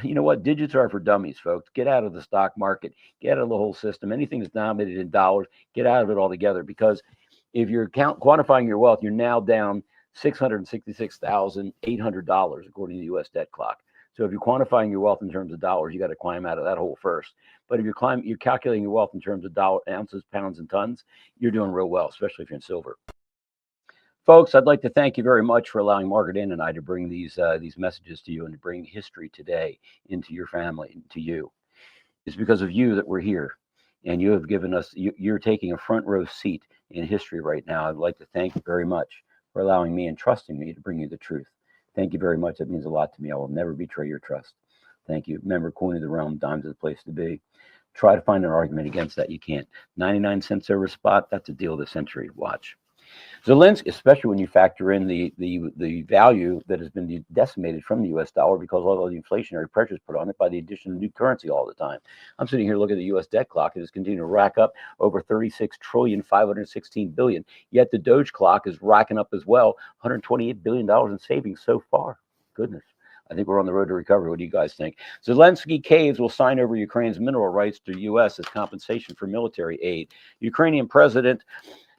You know what? Digits are for dummies, folks. Get out of the stock market. Get out of the whole system. Anything that's denominated in dollars, get out of it altogether. Because if you're quantifying your wealth, you're now down $666,800 according to the U.S. debt clock. So if you're quantifying your wealth in terms of dollars, you got to climb out of that hole first. But if you're calculating your wealth in terms of ounces, pounds, and tons, you're doing real well, especially if you're in silver. Folks, I'd like to thank you very much for allowing Margaret Ann and I to bring these messages to you and to bring history today into your family, to you. It's because of you that we're here, and you have given us. You're taking a front row seat in history right now. I'd like to thank you very much for allowing me and trusting me to bring you the truth. Thank you very much. That means a lot to me. I will never betray your trust. Thank you. Remember, coin of the realm, dimes is the place to be. Try to find an argument against that. You can't. 99 cents over spot. That's a deal of the century. Watch. Zelensky, especially when you factor in the value that has been decimated from the U.S. dollar because of all the inflationary pressures put on it by the addition of new currency all the time. I'm sitting here looking at the U.S. debt clock. It is continuing to rack up over 36,516 billion. Yet the Doge clock is racking up as well, $128 billion in savings so far. Goodness. I think we're on the road to recovery. What do you guys think? Zelensky caves will sign over Ukraine's mineral rights to the U.S. as compensation for military aid. Ukrainian president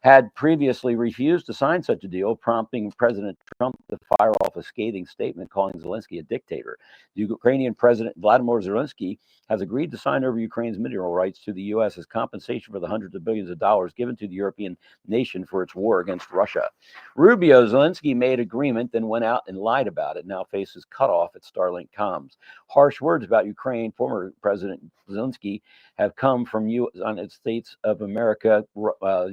had previously refused to sign such a deal, prompting President Trump to fire off a scathing statement calling Zelensky a dictator. The Ukrainian President Vladimir Zelensky has agreed to sign over Ukraine's mineral rights to the U.S. as compensation for the hundreds of billions of dollars given to the European nation for its war against Russia. Zelensky made agreement, then went out and lied about it, now faces cutoff at Starlink Comms. Harsh words about Ukraine, former President Zelensky, have come from United States of America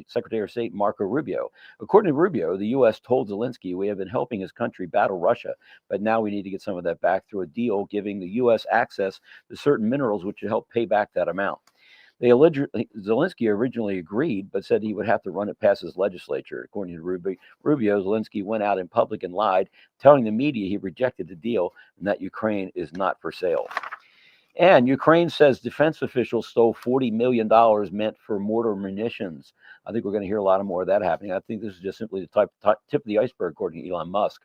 Secretary of State Marco Rubio. According to Rubio, the U.S. told Zelensky, we have been helping his country battle Russia, but now we need to get some of that back through a deal giving the U.S. access to certain minerals, which would help pay back that amount. Zelensky originally agreed, but said he would have to run it past his legislature. According to Rubio, Zelensky went out in public and lied, telling the media he rejected the deal and that Ukraine is not for sale. And Ukraine says defense officials stole $40 million meant for mortar munitions. I think we're going to hear a lot more of that happening. I think this is just simply the tip of the iceberg, according to Elon Musk.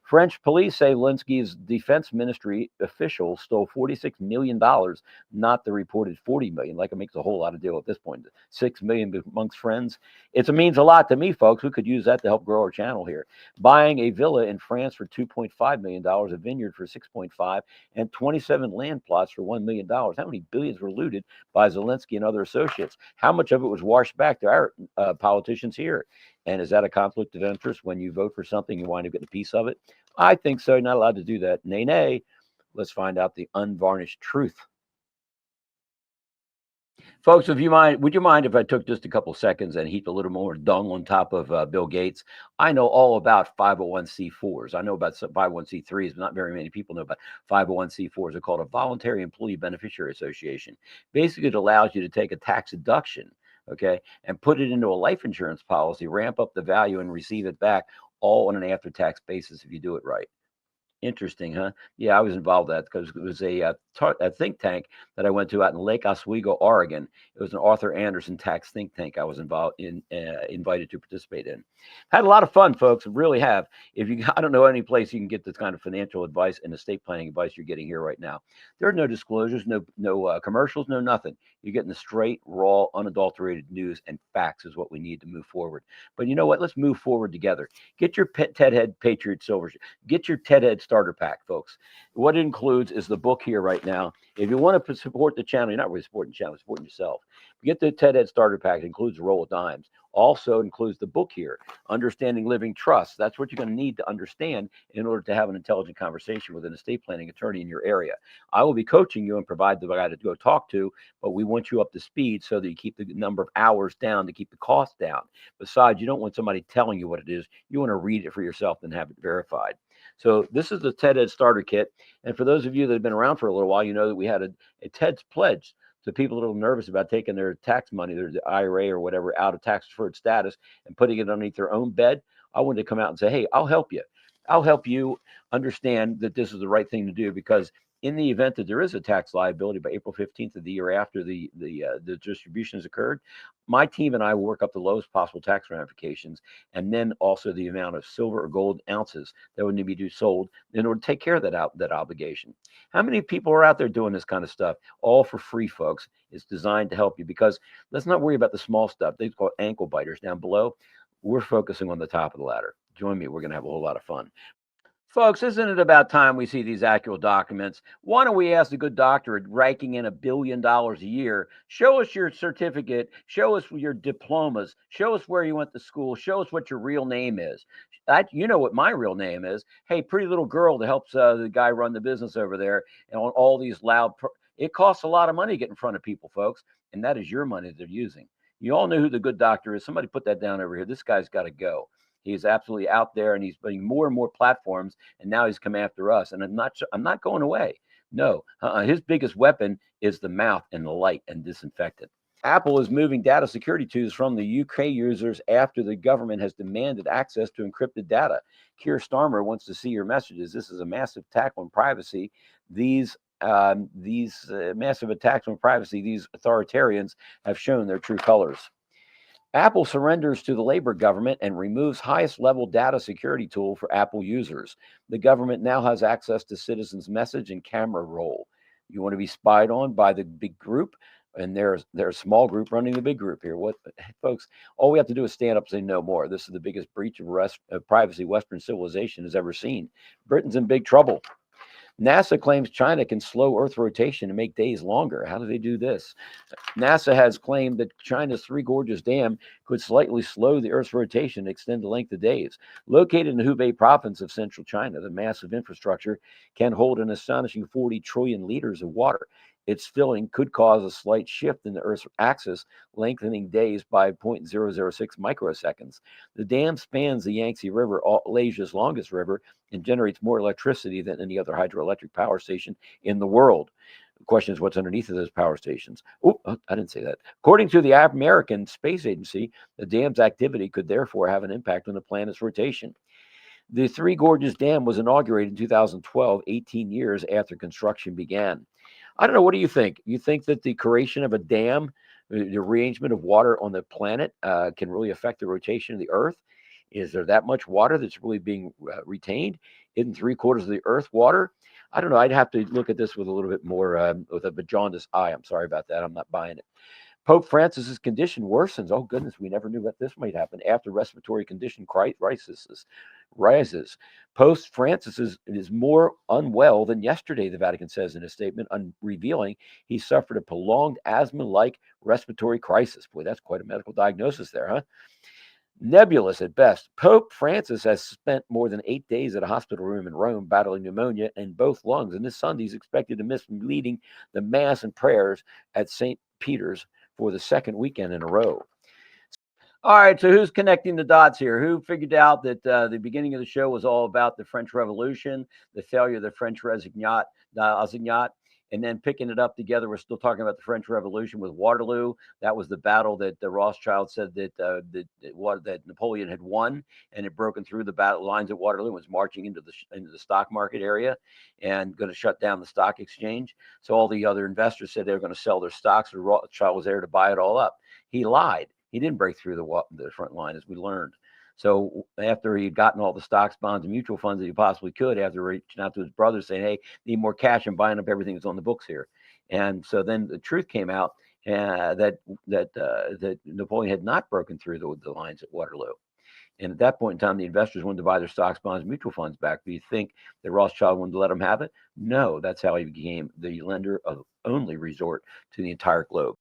French police say Zelensky's defense ministry officials stole $46 million, not the reported $40 million, like it makes a whole lot of deal at this point. $6 million amongst friends. It means a lot to me, folks. We could use that to help grow our channel here. Buying a villa in France for $2.5 million, a vineyard for $6.5, and 27 land plots for $1 million. How many billions were looted by Zelensky and other associates? How much of it was washed back to our politicians here? And is that a conflict of interest when you vote for something, you wind up getting a piece of it? I think so. You're not allowed to do that. Nay, nay. Let's find out the unvarnished truth. Folks, would you mind if I took just a couple seconds and heaped a little more dung on top of Bill Gates? I know all about 501c4s. I know about 501c3s, but not very many people know about 501c4s. They're called a Voluntary Employee Beneficiary Association. Basically, it allows you to take a tax deduction, okay, and put it into a life insurance policy, ramp up the value, and receive it back, all on an after-tax basis if you do it right. Interesting, huh? Yeah, I was involved in that because it was a think tank that I went to out in Lake Oswego, Oregon. It was an Arthur Anderson tax think tank I was involved in, invited to participate in. Had a lot of fun, folks. Really have. I don't know any place you can get this kind of financial advice and estate planning advice you're getting here right now. There are no disclosures, no commercials, no nothing. You're getting the straight, raw, unadulterated news and facts is what we need to move forward. But you know what? Let's move forward together. Get your Ted Head Patriot Silver. Get your Ted Head starter pack, folks. What it includes is the book here right now. If you want to support the channel, you're not really supporting the channel, you're supporting yourself. Get the Ted Head starter pack. It includes a roll of dimes. Also includes the book here, Understanding Living Trust. That's what you're going to need to understand in order to have an intelligent conversation with an estate planning attorney in your area. I will be coaching you and provide the guy to go talk to, but we want you up to speed so that you keep the number of hours down to keep the cost down. Besides, you don't want somebody telling you what it is. You want to read it for yourself and have it verified. So this is the TED Ed Starter Kit. And for those of you that have been around for a little while, you know that we had a TED's Pledge. So people are a little nervous about taking their tax money, their IRA or whatever, out of tax-deferred status and putting it underneath their own bed. I wanted to come out and say, hey, I'll help you. I'll help you understand that this is the right thing to do, because In the event that there is a tax liability by April 15th of the year after the distribution has occurred, my team and I will work up the lowest possible tax ramifications, and then also the amount of silver or gold ounces that would need to be sold in order to take care of that obligation. How many people are out there doing this kind of stuff? All for free, folks. It's designed to help you, because let's not worry about the small stuff. They call it ankle biters down below. We're focusing on the top of the ladder. Join me. We're going to have a whole lot of fun. Folks, isn't it about time we see these accurate documents? Why don't we ask the good doctor raking in $1 billion a year? Show us your certificate, show us your diplomas, show us where you went to school, show us what your real name is. You know what my real name is. Hey, pretty little girl that helps the guy run the business over there, and on all these loud, it costs a lot of money to get in front of people, folks, and that is your money they're using. You all know who the good doctor is. Somebody put that down over here. This guy's got to go. He's absolutely out there, and he's putting more and more platforms, and now he's come after us. And I'm not going away. No, his biggest weapon is the mouth and the light and disinfectant. Apple is moving data security tools from the UK users after the government has demanded access to encrypted data. Keir Starmer wants to see your messages. This is a massive attack on privacy. These massive attacks on privacy, these authoritarians have shown their true colors. Apple surrenders to the Labor government and removes highest level data security tool for Apple users. The government now has access to citizens' message and camera roll. You want to be spied on by the big group, and there's a small group running the big group here. What, folks? All we have to do is stand up and say no more. This is the biggest breach of privacy Western civilization has ever seen. Britain's in big trouble. NASA claims China can slow Earth rotation and make days longer. How do they do this? NASA has claimed that China's Three Gorges Dam could slightly slow the Earth's rotation and extend the length of days. Located in the Hubei province of central China, the massive infrastructure can hold an astonishing 40 trillion liters of water. Its filling could cause a slight shift in the Earth's axis, lengthening days by 0.006 microseconds. The dam spans the Yangtze River, Asia's longest river, and generates more electricity than any other hydroelectric power station in the world. The question is, what's underneath of those power stations? Oh, I didn't say that. According to the American Space Agency, the dam's activity could therefore have an impact on the planet's rotation. The Three Gorges Dam was inaugurated in 2012, 18 years after construction began. I don't know. What do you think? You think that the creation of a dam, the arrangement of water on the planet, can really affect the rotation of the Earth? Is there that much water that's really being retained? Isn't 3/4 of the Earth water? I don't know. I'd have to look at this with a little bit more with a jaundiced eye. I'm sorry about that. I'm not buying it. Pope Francis's condition worsens. Oh, goodness, we never knew that this might happen after respiratory condition rises. Pope Francis is more unwell than yesterday, the Vatican says in a statement, revealing he suffered a prolonged asthma-like respiratory crisis. Boy, that's quite a medical diagnosis there, huh? Nebulous at best. Pope Francis has spent more than 8 days at a hospital room in Rome battling pneumonia in both lungs, and this Sunday he's expected to miss leading the Mass and prayers at St. Peter's for the second weekend in a row. All right, so who's connecting the dots here? Who figured out that the beginning of the show was all about the French Revolution, the failure of the French assignat, and then picking it up together? We're still talking about the French Revolution with Waterloo. That was the battle that the Rothschild said that Napoleon had won, and had broken through the battle lines at Waterloo and was marching into the stock market area and going to shut down the stock exchange. So all the other investors said they were going to sell their stocks, and Rothschild was there to buy it all up. He lied. He didn't break through the front line, as we learned. So after he had gotten all the stocks, bonds, and mutual funds that he possibly could, after reaching out to his brother saying, "Hey, need more cash," and buying up everything that's on the books here. And so then the truth came out that Napoleon had not broken through the lines at Waterloo. And at that point in time, the investors wanted to buy their stocks, bonds, mutual funds back. Do you think that Rothschild wanted to let them have it? No, that's how he became the lender of only resort to the entire globe.